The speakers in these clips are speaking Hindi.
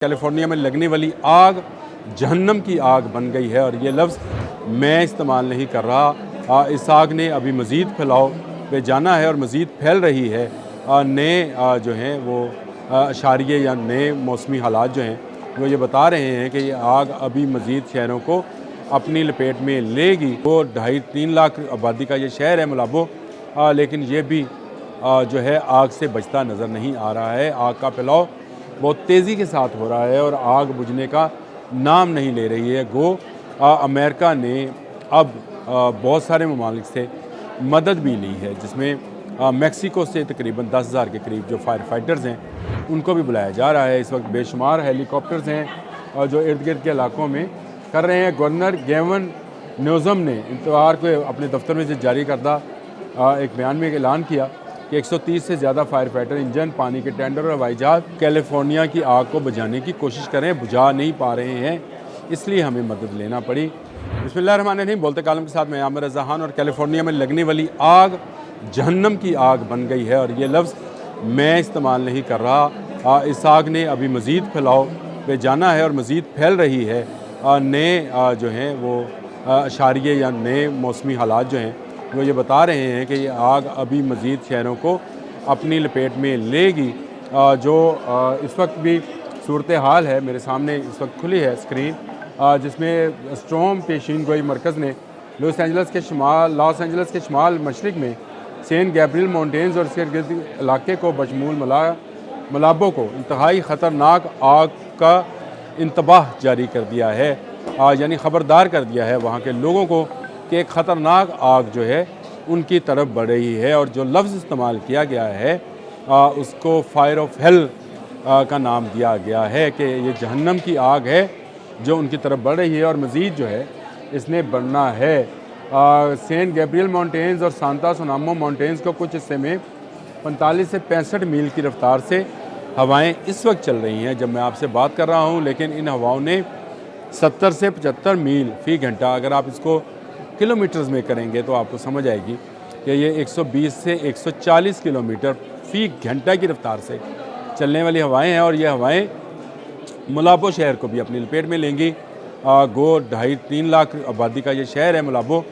कैलिफोर्निया में लगने वाली आग जहन्नम की आग बन गई है और ये लफ्ज़ मैं इस्तेमाल नहीं कर रहा। इस आग ने अभी मज़ीद फैलाव पे जाना है और मज़ीद फैल रही है। नए जो हैं वो अशारिये या नए मौसमी हालात जो हैं वो ये बता रहे हैं कि ये आग अभी मज़ीद शहरों को अपनी लपेट में लेगी। वो 2.5-3 लाख आबादी का ये शहर है मलाबो, लेकिन ये भी जो है आग से बचता नज़र नहीं आ रहा है। आग का फैलाव बहुत तेज़ी के साथ हो रहा है और आग बुझने का नाम नहीं ले रही है। अमेरिका ने अब बहुत सारे ममालिक से मदद भी ली है, जिसमें मेक्सिको से तकरीबन 10,000 के करीब जो फायर फाइटर्स हैं उनको भी बुलाया जा रहा है। इस वक्त बेशुमार हेलीकॉप्टर्स हैं और जो इर्द गिर्द के इलाकों में कर रहे हैं। गवर्नर गेवन न्यूज़म ने इतवार को अपने दफ्तर में से जारी करदा एक बयान में ऐलान किया कि 130 से ज़्यादा फायर फाइटर इंजन, पानी के टेंडर और हवाई जहाज कैलिफोर्निया की आग को बुझाने की कोशिश करें, बुझा नहीं पा रहे हैं, इसलिए हमें मदद लेना पड़ी। बिस्मिल्लाहिर्रहमानिर्रहीम। बोलते कालम के साथ मैं आमिर रज़ा खान। और कैलिफोर्निया में लगने वाली आग जहन्नम की आग बन गई है और ये लफ्ज़ मैं इस्तेमाल नहीं कर रहा। इस आग ने अभी मज़ीद फैलाव पे जाना है और मज़ीद फैल रही है। नए जो हैं वो अशारिये या नए मौसमी हालात जो हैं वो ये बता रहे हैं कि ये आग अभी मज़ीद शहरों को अपनी लपेट में लेगी। इस वक्त भी सूरत हाल है मेरे सामने इस वक्त खुली है स्क्रीन, जिसमें स्ट्रॉम पेशीन गोई मरकज़ ने लॉस एंजल्स के शमाल मशरक़ में सेंट गैब्रियल माउंटेन्स और इसके गिर्द इलाके को बशमूल मलाबो को इंतहाई ख़तरनाक आग का इंतबाह जारी कर दिया है, यानी ख़बरदार कर दिया है वहाँ के लोगों को कि एक ख़तरनाक आग जो है उनकी तरफ बढ़ रही है। और जो लफ्ज़ इस्तेमाल किया गया है उसको फायर ऑफ हेल का नाम दिया गया है कि ये जहन्नम की आग है जो उनकी तरफ बढ़ रही है और मज़ीद जो है इसने बढ़ना है। सेंट गैब्रियल माउंटेन्स और सांता सोनामो माउंटेन्स को कुछ हिस्से में 45 से 65 मील की रफ्तार से हवाएं इस वक्त चल रही हैं जब मैं आपसे बात कर रहा हूं, लेकिन इन हवाओं ने 70 से 75 मील फ़ी घंटा, अगर आप इसको किलोमीटर्स में करेंगे तो आपको समझ आएगी कि ये 120 से 140 किलोमीटर फ़ी घंटा की रफ्तार से चलने वाली हवाएं हैं और ये हवाएं मलाबो शहर को भी अपनी लपेट में लेंगी। 2.5-3 लाख आबादी का ये शहर है मलाबो,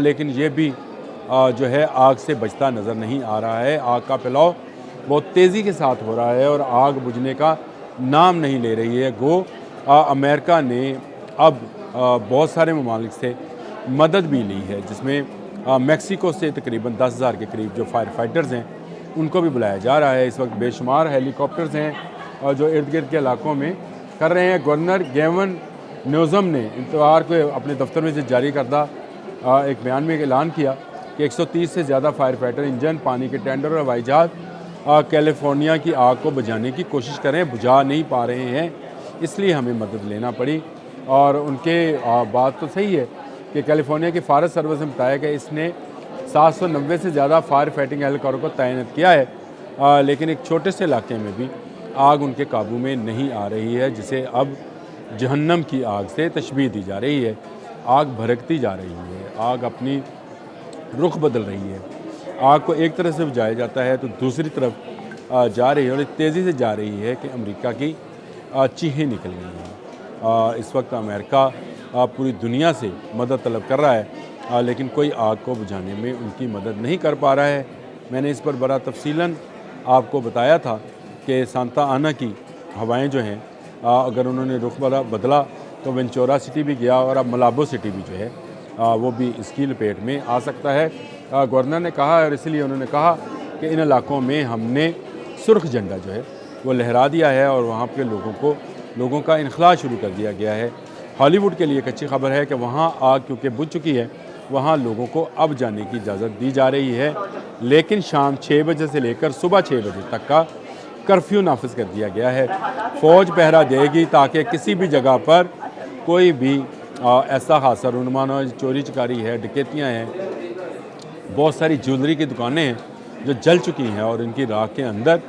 लेकिन ये भी जो है आग से बचता नज़र नहीं आ रहा है। आग का फैलाव बहुत तेज़ी के साथ हो रहा है और आग बुझने का नाम नहीं ले रही है। अमेरिका ने अब बहुत सारे ममालिक से मदद भी ली है, जिसमें मेक्सिको से तकरीबन 10,000 के करीब जो फायर फाइटर्स हैं उनको भी बुलाया जा रहा है। इस वक्त बेशुमार हेलीकॉप्टर्स हैं और जो इर्द गिर्द के इलाकों में कर रहे हैं। गवर्नर गेवन न्यूज़म ने इतवार को अपने दफ्तर में से जारी करदा एक बयान में ऐलान किया कि 130 से ज़्यादा फायर फाइटर इंजन, पानी के टेंडर और हवाई जहाज कैलिफोर्निया की आग को बुझाने की कोशिश करें, बुझा नहीं पा रहे हैं, इसलिए हमें मदद लेना पड़ी। और उनके बात तो सही है कि कैलिफोर्निया की फायर सर्विस ने बताया कि इसने 790 से ज़्यादा फायर फाइटिंग एहलकारों को तैनात किया है, लेकिन एक छोटे से इलाके में भी आग उनके काबू में नहीं आ रही है, जिसे अब जहन्नम की आग से तशबीह दी जा रही है। आग भड़कती जा रही है, आग अपनी रुख बदल रही है। आग को एक तरफ से बुझाया जाता है तो दूसरी तरफ जा रही है और तेज़ी से जा रही है कि अमेरिका की चीखें निकल गई हैं। इस वक्त अमेरिका पूरी दुनिया से मदद तलब कर रहा है, लेकिन कोई आग को बुझाने में उनकी मदद नहीं कर पा रहा है। मैंने इस पर बड़ा तफसीलन आपको बताया था कि सांता आना की हवाएं जो हैं, अगर उन्होंने रुख बदला तो वेंचुरा सिटी भी गया और अब मलाबो सिटी भी जो है वो भी इसकी लपेट में आ सकता है। गवर्नर ने कहा और इसलिए उन्होंने कहा कि इन इलाकों में हमने सुर्ख झंडा जो है वो लहरा दिया है और वहाँ के लोगों का इनखला शुरू कर दिया गया है। हॉलीवुड के लिए एक अच्छी खबर है कि वहाँ आग क्योंकि बुझ चुकी है, वहाँ लोगों को अब जाने की इजाज़त दी जा रही है, लेकिन शाम 6 बजे से लेकर सुबह 6 बजे तक का कर्फ्यू नाफिज कर दिया गया है। फ़ौज पहरा देगी ताकि किसी भी जगह पर कोई भी ऐसा हादसा रूनुमा न हो। चोरी चकारी है, डकैतियाँ हैं, बहुत सारी ज्वेलरी की दुकानें हैं जो जल चुकी हैं और इनकी राख के अंदर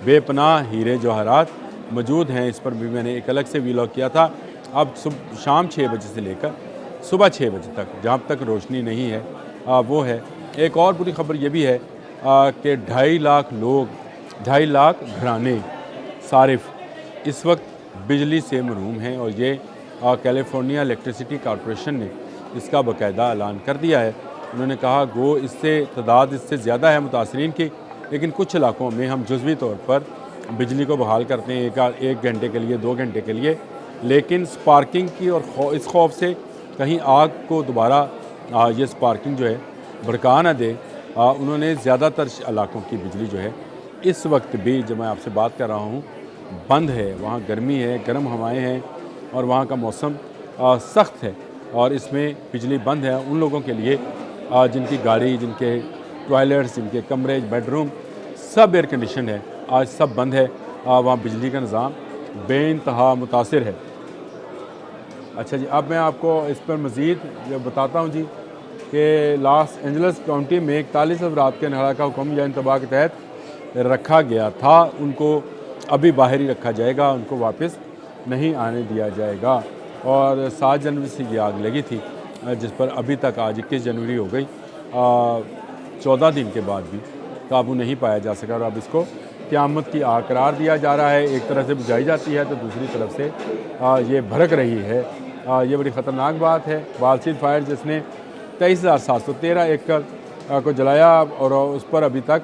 बेपनाह हीरे जवाहरात मौजूद हैं। इस पर भी मैंने एक अलग से वीलॉग किया था। अब शाम 6 बजे से लेकर सुबह 6 बजे तक जहाँ तक रोशनी नहीं है वो है। एक और बुरी खबर ये भी है कि 2.5 लाख लोग, 2.5 लाख घराने सारिफ इस वक्त बिजली से महरूम हैं। और ये कैलिफोर्निया इलेक्ट्रिसिटी कॉरपोरेशन ने इसका बाकायदा ऐलान कर दिया है। उन्होंने कहा गो इससे तादाद इससे ज़्यादा है मुतासरीन की, लेकिन कुछ इलाकों में हम जुज़वी तौर पर बिजली को बहाल करते हैं एक घंटे के लिए, 2 घंटे के लिए, लेकिन स्पार्किंग की और इस खौफ से कहीं आग को दोबारा ये स्पार्किंग जो है भड़का ना दे, उन्होंने ज़्यादातर इलाकों की बिजली जो है इस वक्त भी जब मैं आपसे बात कर रहा हूँ बंद है। वहाँ गर्मी है, गर्म हवाएं हैं और वहाँ का मौसम सख्त है और इसमें बिजली बंद है उन लोगों के लिए जिनकी गाड़ी, जिनके टॉयलेट्स, जिनके कमरे, बेडरूम सब एयर कंडीशन है, आज सब बंद है। वहाँ बिजली का निज़ाम बेइंतहा मुतासिर है। अच्छा जी, अब मैं आपको इस पर मज़ीद बताता हूँ जी कि लॉस एंजल्स काउंटी में 41 अफराद के नहरा का हुक्म या इंतबा के तहत रखा गया था, उनको अभी बाहर ही रखा जाएगा, उनको वापस नहीं आने दिया जाएगा। और 7 जनवरी से ये आग लगी थी जिस पर अभी तक आज 21 जनवरी हो गई, 14 दिन के बाद भी काबू नहीं पाया जा सका और अब इसको क़यामत की आग करार दिया जा रहा है। एक तरफ से बुझाई जाती है तो दूसरी तरफ से ये भड़क रही है। ये बड़ी ख़तरनाक बात है। बालसीद फायर जिसने 23,713 एकड़ को जलाया और उस पर अभी तक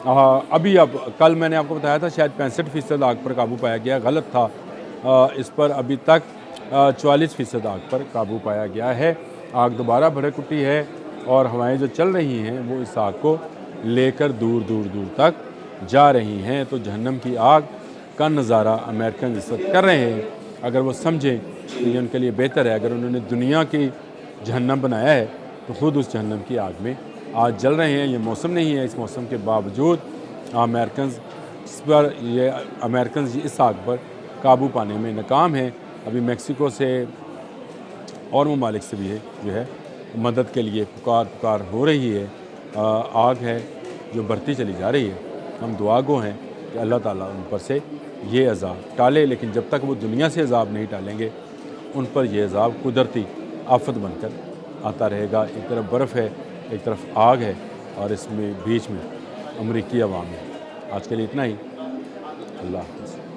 अब कल मैंने आपको बताया था शायद 65% आग पर काबू पाया गया, गलत था। इस पर अभी तक 44% आग पर काबू पाया गया है। आग दोबारा भड़क उठी है और हवाएं जो चल रही हैं वो इस आग को लेकर दूर दूर दूर तक जा रही हैं। तो जहन्नम की आग का नज़ारा अमेरिकन इस वक्त कर रहे हैं। अगर वो समझें तो ये उनके लिए बेहतर है। अगर उन्होंने दुनिया की जहन्नम बनाया है तो ख़ुद उस जहन्नम की आग में आज जल रहे हैं। ये मौसम नहीं है, इस मौसम के बावजूद अमेरिकन इस आग पर काबू पाने में नाकाम हैं। अभी मेक्सिको से और ममालिक से भी जो है मदद के लिए पुकार हो रही है। आग है जो बढ़ती चली जा रही है। हम दुआ गो हैं कि अल्लाह ताला उन पर से ये अज़ाब टाले, लेकिन जब तक वो दुनिया से अज़ाब नहीं टालेंगे उन पर यह अज़ाब कुदरती आफत बनकर आता रहेगा। एक तरफ बर्फ़ है, एक तरफ आग है और इसमें बीच में अमरीकी अवाम है। आज के लिए इतना ही। अल्लाह हाफ़िज़।